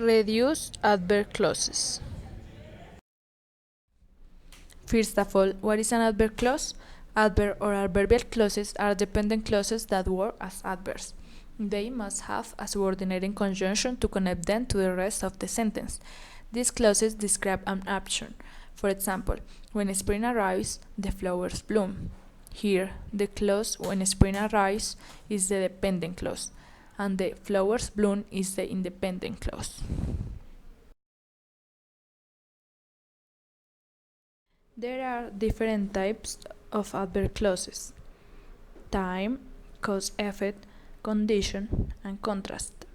Reduce adverb clauses. First of all, what is an adverb clause? Adverb or adverbial clauses are dependent clauses that work as adverbs. They must have a subordinating conjunction to connect them to the rest of the sentence. These clauses describe an action. For example, when spring arrives, the flowers bloom. Here, the clause when spring arrives is the dependent clause, and the flowers bloom is the independent clause. There are different types of adverb clauses: time, cause effect, condition, and contrast.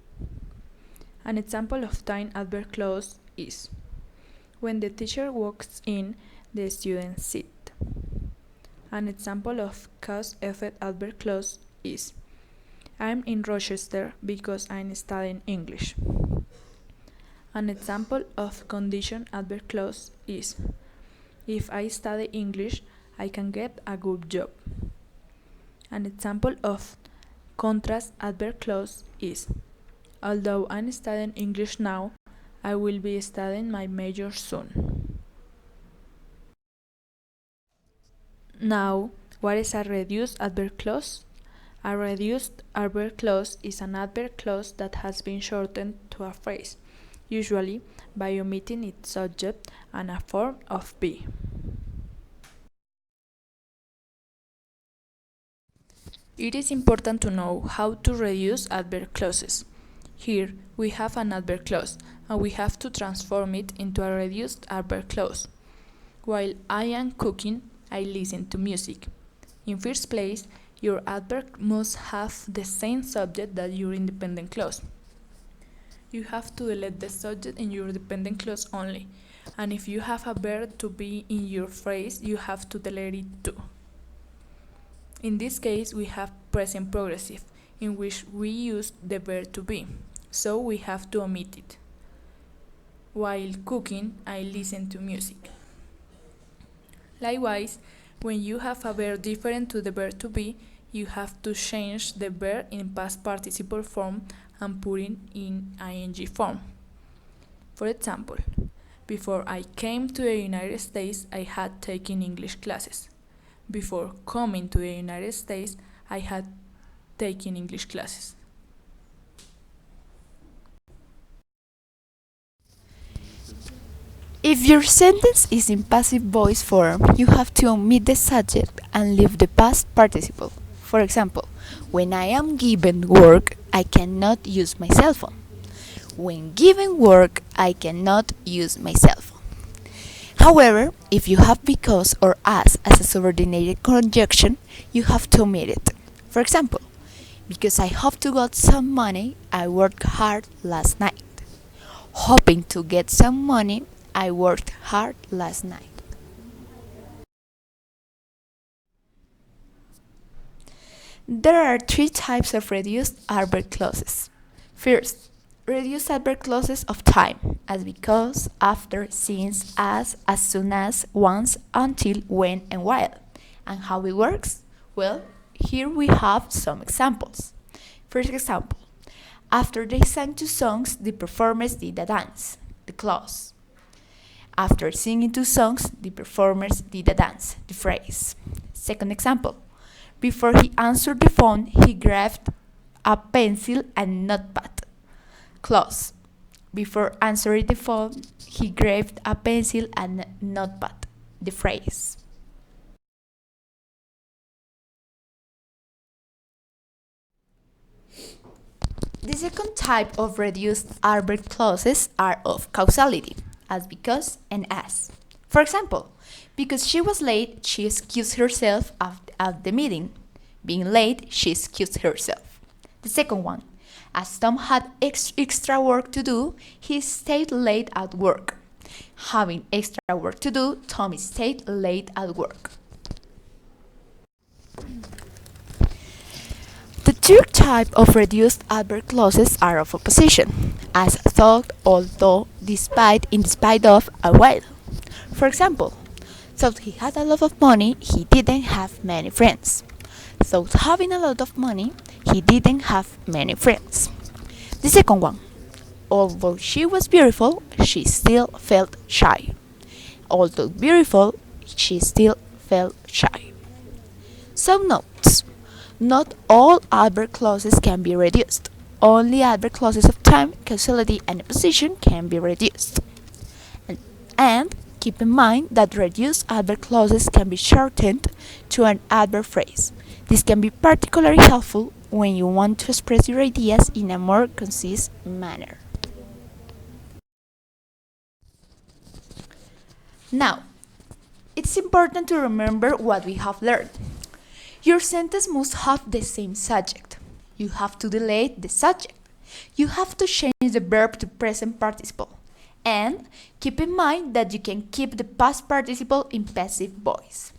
An example of time adverb clause is when the teacher walks in, the students sit. An example of cause effect adverb clause is I'm in Rochester because I'm studying English. An example of condition adverb clause is if I study English, I can get a good job. An example of contrast adverb clause is although I'm studying English now, I will be studying my major soon. Now, what is a reduced adverb clause? A reduced adverb clause is an adverb clause that has been shortened to a phrase, usually by omitting its subject and a form of be. It is important to know how to reduce adverb clauses. Here, we have an adverb clause, and we have to transform it into a reduced adverb clause. While I am cooking, I listen to music. In first place, your adverb must have the same subject that your independent clause. You have to delete the subject in your dependent clause only, and if you have a verb to be in your phrase, you have to delete it too. In this case, we have present progressive, in which we use the verb to be, so we have to omit it. While cooking, I listen to music. Likewise, when you have a verb different to the verb to be, you have to change the verb in past participle form and put it in ing form. For example, before I came to the United States, I had taken English classes. Before coming to the United States, I had taken English classes. If your sentence is in passive voice form, you have to omit the subject and leave the past participle. For example, when I am given work, I cannot use my cell phone. When given work, I cannot use my cell phone. However, if you have because or as a subordinated conjunction, you have to omit it. For example, because I hope to get some money, I worked hard last night. Hoping to get some money, I worked hard last night. There are three types of reduced adverb clauses. First, reduced adverb clauses of time, as because, after, since, as soon as, once, until, when, and while. And how it works? Well, here we have some examples. First example, after they sang two songs, the performers did a dance. The clause. After singing two songs, the performers did a dance. The phrase. Second example, before he answered the phone, he grabbed a pencil and notepad. Clause. Before answering the phone, he grabbed a pencil and notepad. The phrase. The second type of reduced adverb clauses are of causality, as because and as. For example, because she was late, she excused herself at the meeting. Being late, she excused herself. The second one, as Tom had extra work to do, he stayed late at work. Having extra work to do, Tom stayed late at work. The third type of reduced adverb clauses are of opposition, as though, although, despite, in spite of, and while. For example, though he had a lot of money, he didn't have many friends. Though having a lot of money, he didn't have many friends. The second one, Although she was beautiful, she still felt shy. Although beautiful, she still felt shy. Some notes. Not all adverb clauses can be reduced. Only adverb clauses of time, causality, and position can be reduced. And keep in mind that reduced adverb clauses can be shortened to an adverb phrase. This can be particularly helpful when you want to express your ideas in a more concise manner. Now, it's important to remember what we have learned. Your sentence must have the same subject. You have to delete the subject. You have to change the verb to present participle. And keep in mind that you can keep the past participle in passive voice.